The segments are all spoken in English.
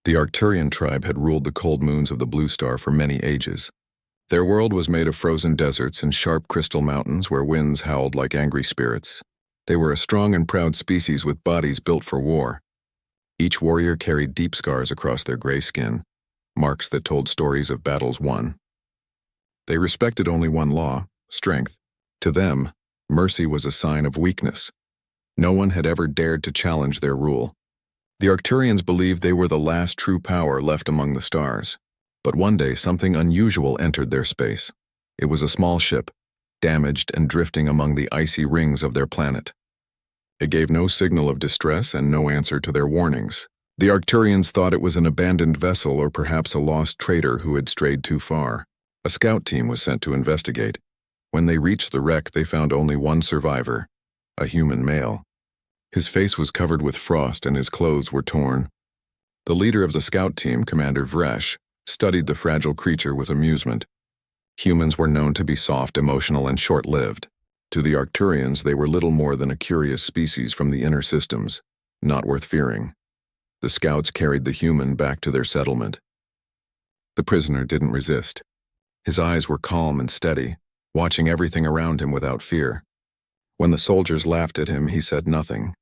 The Arcturian tribe had ruled the cold moons of the Blue Star for many ages. Their world was made of frozen deserts and sharp crystal mountains where winds howled like angry spirits. They were a strong and proud species with bodies built for war. Each warrior carried deep scars across their gray skin, marks that told stories of battles won. They respected only one law, strength. To them, mercy was a sign of weakness. No one had ever dared to challenge their rule. The Arcturians believed they were the last true power left among the stars. But one day something unusual entered their space. It was a small ship, damaged and drifting among the icy rings of their planet. It gave no signal of distress and no answer to their warnings. The Arcturians thought it was an abandoned vessel or perhaps a lost trader who had strayed too far. A scout team was sent to investigate. When they reached the wreck, they found only one survivor, a human male. His face was covered with frost and his clothes were torn. The leader of the scout team, Commander Vresh, studied the fragile creature with amusement. Humans were known to be soft, emotional, and short-lived. To the Arcturians, they were little more than a curious species from the inner systems, not worth fearing. The scouts carried the human back to their settlement. The prisoner didn't resist. His eyes were calm and steady, watching everything around him without fear. When the soldiers laughed at him, he said nothing.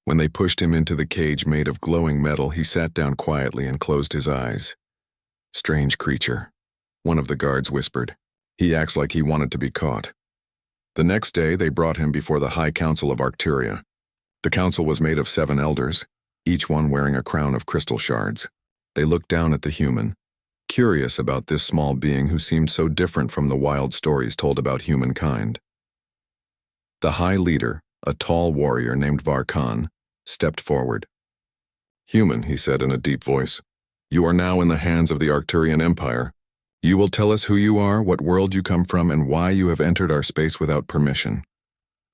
When they pushed him into the cage made of glowing metal, he sat down quietly and closed his eyes. "Strange creature," one of the guards whispered. "He acts like he wanted to be caught." The next day, they brought him before the High Council of Arcturia. The council was made of 7 elders, each one wearing a crown of crystal shards. They looked down at the human, curious about this small being who seemed so different from the wild stories told about humankind. The High Leader, a tall warrior named Varkan, stepped forward. "Human," he said in a deep voice, "you are now in the hands of the Arcturian Empire. You will tell us who you are, what world you come from, and why you have entered our space without permission."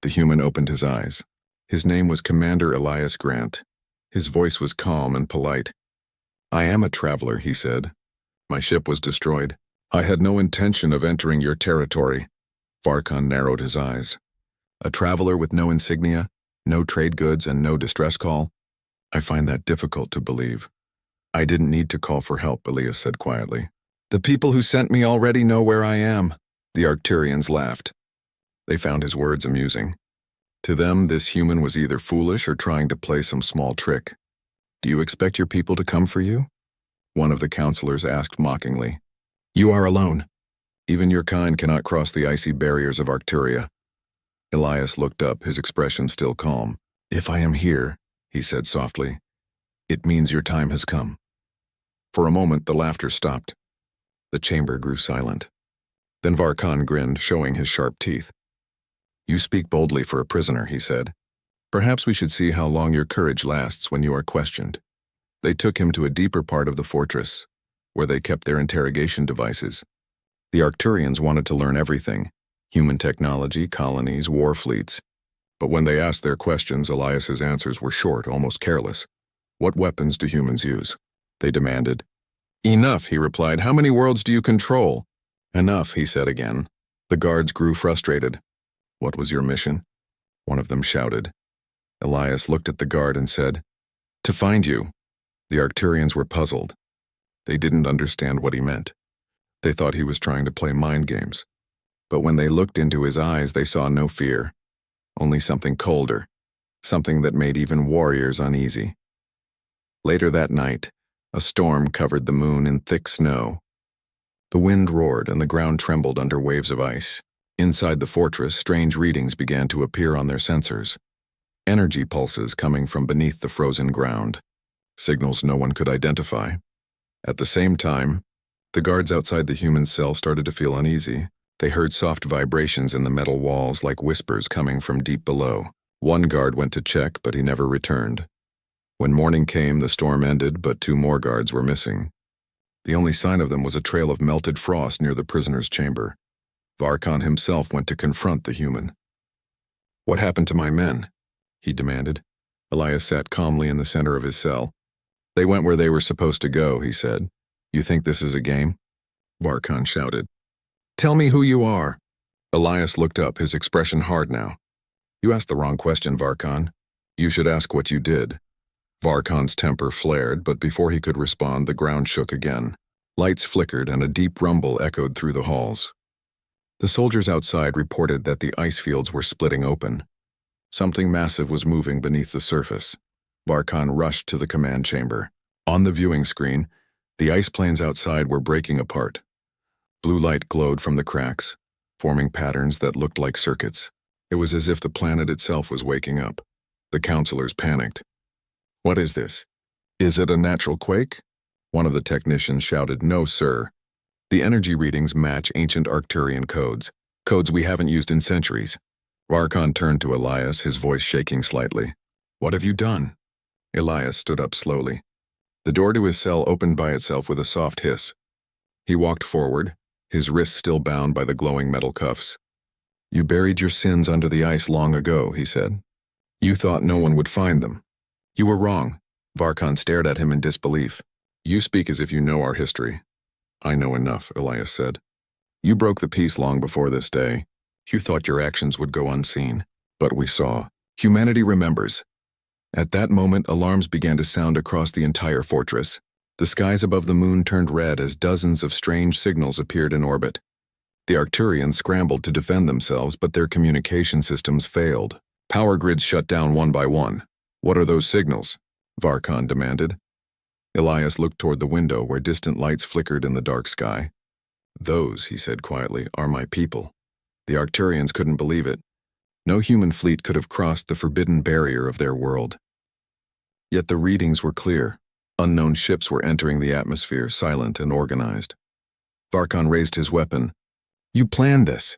The human opened his eyes. His name was Commander Elias Grant. His voice was calm and polite. "I am a traveler," he said. "My ship was destroyed. I had no intention of entering your territory." Varkan narrowed his eyes. "A traveler with no insignia, no trade goods, and no distress call? I find that difficult to believe." "I didn't need to call for help," Elias said quietly. "The people who sent me already know where I am." The Arcturians laughed. They found his words amusing. To them, this human was either foolish or trying to play some small trick. "Do you expect your people to come for you?" one of the counselors asked mockingly. "You are alone. Even your kind cannot cross the icy barriers of Arcturia." Elias looked up, his expression still calm. "If I am here," he said softly, "it means your time has come." For a moment, the laughter stopped. The chamber grew silent. Then Varkan grinned, showing his sharp teeth. "You speak boldly for a prisoner," he said. "Perhaps we should see how long your courage lasts when you are questioned." They took him to a deeper part of the fortress, where they kept their interrogation devices. The Arcturians wanted to learn everything: human technology, colonies, war fleets. But when they asked their questions, Elias's answers were short, almost careless. "What weapons do humans use?" they demanded. "Enough," he replied. "How many worlds do you control?" "Enough," he said again. The guards grew frustrated. "What was your mission?" one of them shouted. Elias looked at the guard and said, "To find you." The Arcturians were puzzled. They didn't understand what he meant. They thought he was trying to play mind games. But when they looked into his eyes, they saw no fear, only something colder, something that made even warriors uneasy. Later that night, a storm covered the moon in thick snow. The wind roared and the ground trembled under waves of ice. Inside the fortress, strange readings began to appear on their sensors. Energy pulses coming from beneath the frozen ground. Signals no one could identify. At the same time, the guards outside the human cell started to feel uneasy. They heard soft vibrations in the metal walls like whispers coming from deep below. One guard went to check, but he never returned. When morning came, the storm ended, but 2 more guards were missing. The only sign of them was a trail of melted frost near the prisoner's chamber. Varkan himself went to confront the human. "What happened to my men?" he demanded. Elias sat calmly in the center of his cell. "They went where they were supposed to go," he said. "You think this is a game?" Varkan shouted. "Tell me who you are." Elias looked up, his expression hard now. "You asked the wrong question, Varkan. You should ask what you did." Varkon's temper flared, but before he could respond, the ground shook again. Lights flickered and a deep rumble echoed through the halls. The soldiers outside reported that the ice fields were splitting open. Something massive was moving beneath the surface. Varkon rushed to the command chamber. On the viewing screen, the ice plains outside were breaking apart. Blue light glowed from the cracks, forming patterns that looked like circuits. It was as if the planet itself was waking up. The counselors panicked. "What is this? Is it a natural quake?" One of the technicians shouted, "No, sir. The energy readings match ancient Arcturian codes we haven't used in centuries." Varkon turned to Elias, his voice shaking slightly. "What have you done?" Elias stood up slowly. The door to his cell opened by itself with a soft hiss. He walked forward, his wrists still bound by the glowing metal cuffs. "You buried your sins under the ice long ago," he said. "You thought no one would find them. You were wrong." Varkon stared at him in disbelief. "You speak as if you know our history." "I know enough," Elias said. "You broke the peace long before this day. You thought your actions would go unseen. But we saw. Humanity remembers." At that moment, alarms began to sound across the entire fortress. The skies above the moon turned red as dozens of strange signals appeared in orbit. The Arcturians scrambled to defend themselves, but their communication systems failed. Power grids shut down one by one. "What are those signals?" Varkon demanded. Elias looked toward the window where distant lights flickered in the dark sky. "Those," he said quietly, "are my people." The Arcturians couldn't believe it. No human fleet could have crossed the forbidden barrier of their world. Yet the readings were clear. Unknown ships were entering the atmosphere, silent and organized. Varkon raised his weapon. "You planned this.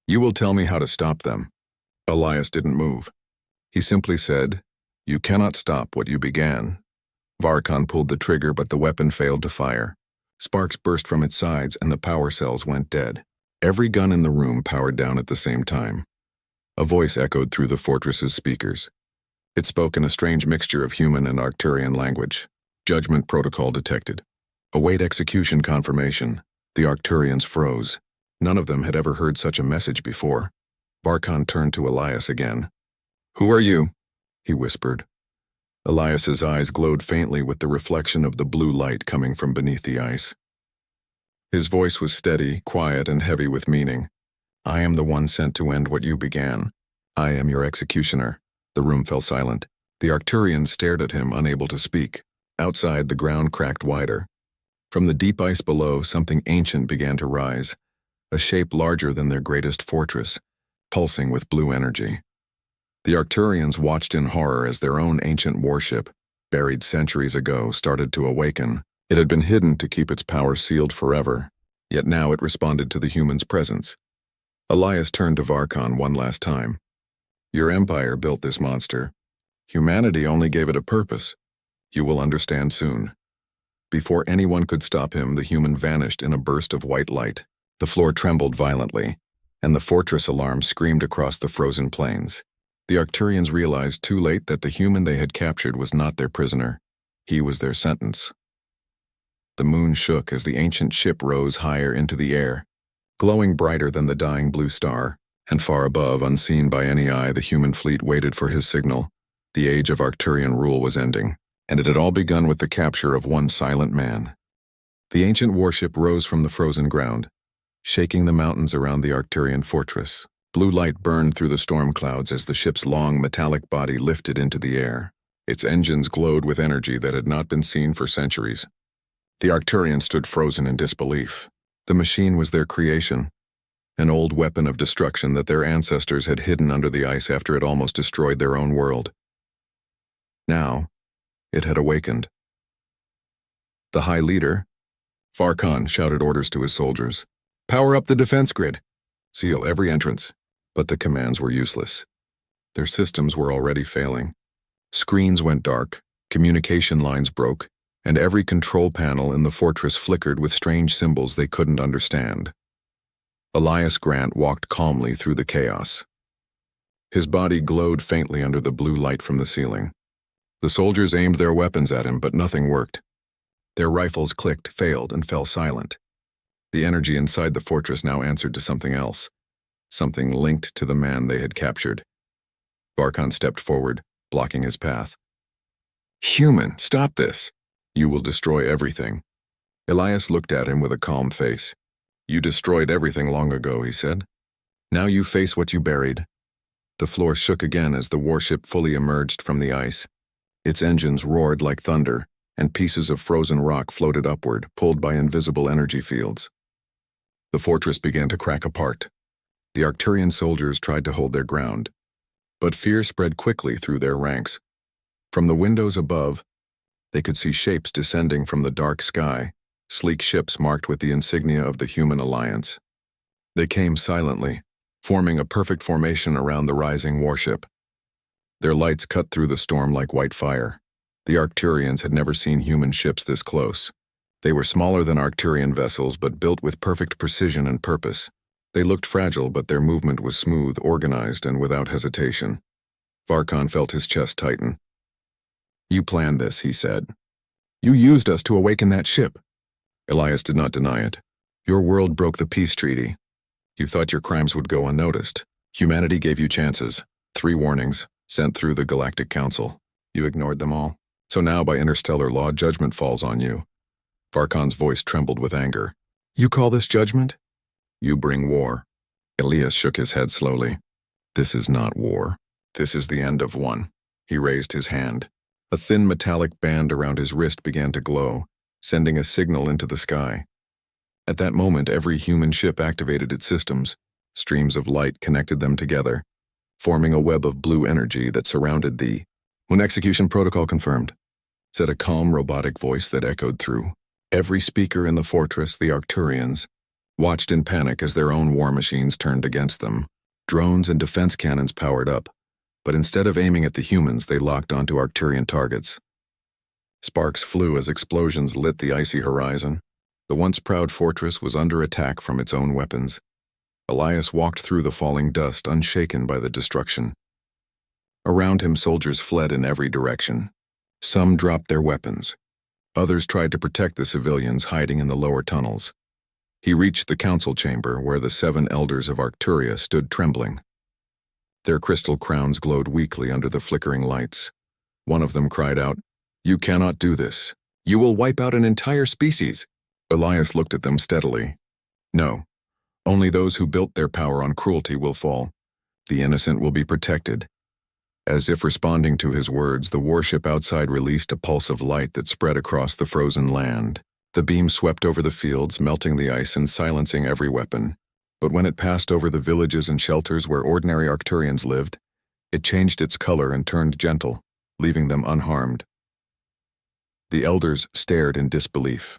You will tell me how to stop them." Elias didn't move. He simply said, "You cannot stop what you began." Varkon pulled the trigger, but the weapon failed to fire. Sparks burst from its sides and the power cells went dead. Every gun in the room powered down at the same time. A voice echoed through the fortress's speakers. It spoke in a strange mixture of human and Arcturian language. "Judgment protocol detected. Await execution confirmation." The Arcturians froze. None of them had ever heard such a message before. Varkon turned to Elias again. "Who are you?" he whispered. Elias's eyes glowed faintly with the reflection of the blue light coming from beneath the ice. His voice was steady, quiet, and heavy with meaning. "I am the one sent to end what you began. I am your executioner." The room fell silent. The Arcturians stared at him, unable to speak. Outside, the ground cracked wider. From the deep ice below, something ancient began to rise, a shape larger than their greatest fortress, pulsing with blue energy. The Arcturians watched in horror as their own ancient warship, buried centuries ago, started to awaken. It had been hidden to keep its power sealed forever, yet now it responded to the humans' presence. Elias turned to Varkon one last time. "Your empire built this monster. Humanity only gave it a purpose. You will understand soon." Before anyone could stop him, the human vanished in a burst of white light. The floor trembled violently, and the fortress alarm screamed across the frozen plains. The Arcturians realized too late that the human they had captured was not their prisoner. He was their sentence. The moon shook as the ancient ship rose higher into the air, glowing brighter than the dying blue star, and far above, unseen by any eye, the human fleet waited for his signal. The age of Arcturian rule was ending, and it had all begun with the capture of one silent man. The ancient warship rose from the frozen ground, shaking the mountains around the Arcturian fortress. Blue light burned through the storm clouds as the ship's long, metallic body lifted into the air. Its engines glowed with energy that had not been seen for centuries. The Arcturians stood frozen in disbelief. The machine was their creation, an old weapon of destruction that their ancestors had hidden under the ice after it almost destroyed their own world. Now, it had awakened. The High Leader, Varkon, shouted orders to his soldiers. "Power up the defense grid. Seal every entrance." But the commands were useless. Their systems were already failing. Screens went dark, communication lines broke, and every control panel in the fortress flickered with strange symbols they couldn't understand. Elias Grant walked calmly through the chaos. His body glowed faintly under the blue light from the ceiling. The soldiers aimed their weapons at him, but nothing worked. Their rifles clicked, failed, and fell silent. The energy inside the fortress now answered to something else, something linked to the man they had captured. Varkon stepped forward, blocking his path. Human, stop this. You will destroy everything. Elias looked at him with a calm face. You destroyed everything long ago, he said. Now you face what you buried. The floor shook again as the warship fully emerged from the ice. Its engines roared like thunder, and pieces of frozen rock floated upward, pulled by invisible energy fields. The fortress began to crack apart. The Arcturian soldiers tried to hold their ground, but fear spread quickly through their ranks. From the windows above, they could see shapes descending from the dark sky, sleek ships marked with the insignia of the human alliance. They came silently, forming a perfect formation around the rising warship. Their lights cut through the storm like white fire. The Arcturians had never seen human ships this close. They were smaller than Arcturian vessels, but built with perfect precision and purpose. They looked fragile, but their movement was smooth, organized, and without hesitation. Varkon felt his chest tighten. You planned this, he said. You used us to awaken that ship. Elias did not deny it. Your world broke the peace treaty. You thought your crimes would go unnoticed. Humanity gave you chances, 3 warnings, sent through the Galactic Council. You ignored them all. So now, by interstellar law, judgment falls on you. Varkon's voice trembled with anger. You call this judgment? You bring war. Elias shook his head slowly. This is not war. This is the end of one. He raised his hand. A thin metallic band around his wrist began to glow, sending a signal into the sky. At that moment, every human ship activated its systems. Streams of light connected them together, forming a web of blue energy that surrounded the When execution protocol confirmed, said a calm robotic voice that echoed through. Every speaker in the fortress, the Arcturians, watched in panic as their own war machines turned against them. Drones and defense cannons powered up, but instead of aiming at the humans, they locked onto Arcturian targets. Sparks flew as explosions lit the icy horizon. The once proud fortress was under attack from its own weapons. Elias walked through the falling dust, unshaken by the destruction. Around him, soldiers fled in every direction. Some dropped their weapons. Others tried to protect the civilians hiding in the lower tunnels. He reached the council chamber where the 7 elders of Arcturia stood trembling. Their crystal crowns glowed weakly under the flickering lights. One of them cried out, You cannot do this. You will wipe out an entire species. Elias looked at them steadily. No, only those who built their power on cruelty will fall. The innocent will be protected. As if responding to his words, the warship outside released a pulse of light that spread across the frozen land. The beam swept over the fields, melting the ice and silencing every weapon. But when it passed over the villages and shelters where ordinary Arcturians lived, it changed its color and turned gentle, leaving them unharmed. The elders stared in disbelief.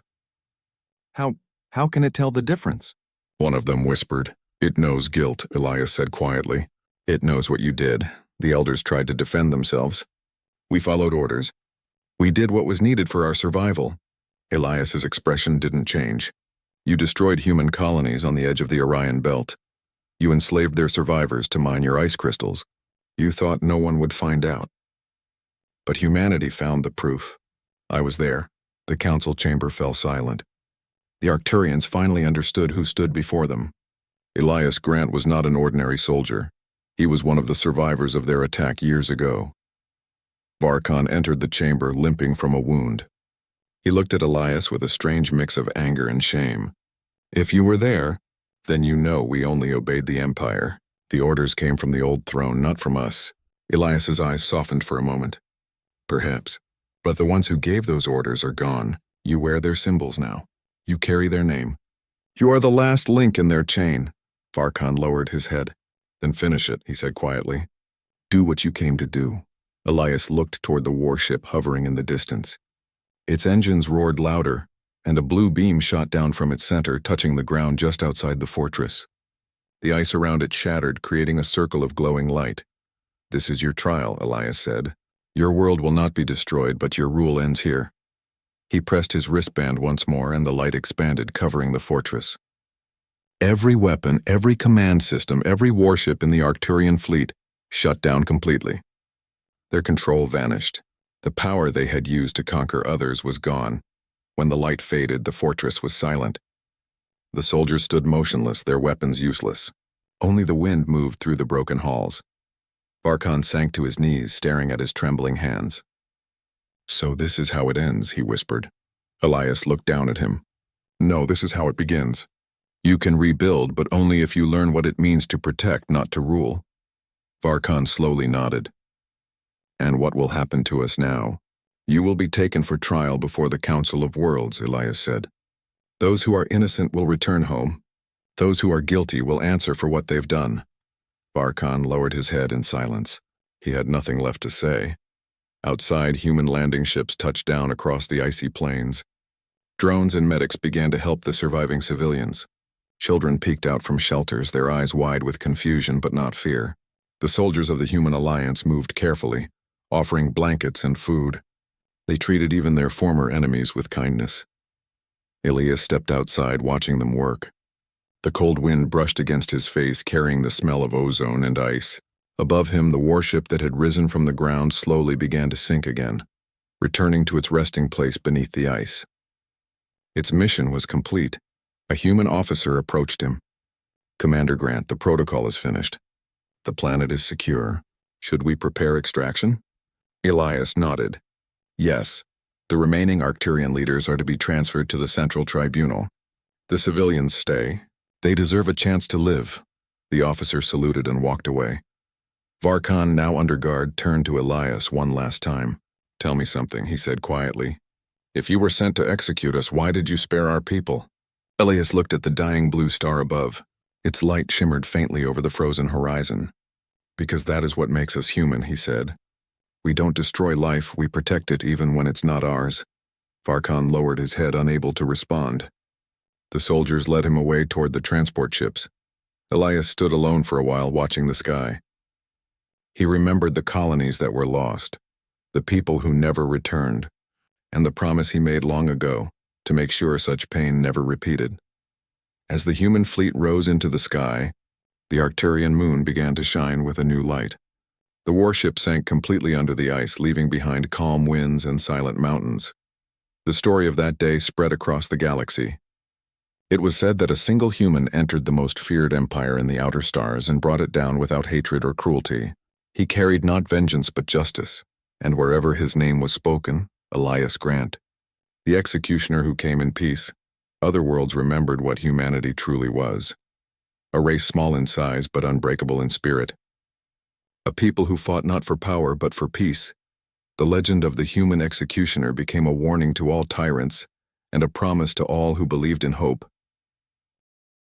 How can it tell the difference? One of them whispered. It knows guilt, Elias said quietly. It knows what you did. The elders tried to defend themselves. We followed orders. We did what was needed for our survival. Elias's expression didn't change. You destroyed human colonies on the edge of the Orion Belt. You enslaved their survivors to mine your ice crystals. You thought no one would find out. But humanity found the proof. I was there. The council chamber fell silent. The Arcturians finally understood who stood before them. Elias Grant was not an ordinary soldier. He was one of the survivors of their attack years ago. Varkon entered the chamber limping from a wound. He looked at Elias with a strange mix of anger and shame. If you were there, then you know we only obeyed the Empire. The orders came from the old throne, not from us. Elias's eyes softened for a moment. Perhaps. But the ones who gave those orders are gone. You wear their symbols now. You carry their name. You are the last link in their chain. Varkon lowered his head. Then finish it, he said quietly. Do what you came to do. Elias looked toward the warship hovering in the distance. Its engines roared louder, and a blue beam shot down from its center, touching the ground just outside the fortress. The ice around it shattered, creating a circle of glowing light. This is your trial, Elias said. Your world will not be destroyed, but your rule ends here. He pressed his wristband once more, and the light expanded, covering the fortress. Every weapon, every command system, every warship in the Arcturian fleet shut down completely. Their control vanished. The power they had used to conquer others was gone. When the light faded, the fortress was silent. The soldiers stood motionless, their weapons useless. Only the wind moved through the broken halls. Varkon sank to his knees, staring at his trembling hands. "So this is how it ends," he whispered. Elias looked down at him. "No, this is how it begins. You can rebuild, but only if you learn what it means to protect, not to rule." Varkan slowly nodded. "And what will happen to us now? You will be taken for trial before the Council of Worlds," Elias said. "Those who are innocent will return home. Those who are guilty will answer for what they've done." Varkan lowered his head in silence. He had nothing left to say. Outside, human landing ships touched down across the icy plains. Drones and medics began to help the surviving civilians. Children peeked out from shelters, their eyes wide with confusion but not fear. The soldiers of the Human Alliance moved carefully, offering blankets and food. They treated even their former enemies with kindness. Elias stepped outside, watching them work. The cold wind brushed against his face, carrying the smell of ozone and ice. Above him, the warship that had risen from the ground slowly began to sink again, returning to its resting place beneath the ice. Its mission was complete. A human officer approached him. "Commander Grant, the protocol is finished. The planet is secure. Should we prepare extraction?" Elias nodded. "Yes. The remaining Arcturian leaders are to be transferred to the Central Tribunal. The civilians stay. They deserve a chance to live." The officer saluted and walked away. Varkan, now under guard, turned to Elias one last time. "Tell me something," he said quietly. "If you were sent to execute us, why did you spare our people?" Elias looked at the dying blue star above. Its light shimmered faintly over the frozen horizon. "Because that is what makes us human," he said. "We don't destroy life, we protect it even when it's not ours." Varkan lowered his head, unable to respond. The soldiers led him away toward the transport ships. Elias stood alone for a while, watching the sky. He remembered the colonies that were lost, the people who never returned, and the promise he made long ago to make sure such pain never repeated. As the human fleet rose into the sky, the Arcturian moon began to shine with a new light. The warship sank completely under the ice, leaving behind calm winds and silent mountains. The story of that day spread across the galaxy. It was said that a single human entered the most feared empire in the outer stars and brought it down without hatred or cruelty. He carried not vengeance but justice, and wherever his name was spoken, Elias Grant, the executioner who came in peace, other worlds remembered what humanity truly was. A race small in size but unbreakable in spirit. A people who fought not for power but for peace. The legend of the human executioner became a warning to all tyrants and a promise to all who believed in hope.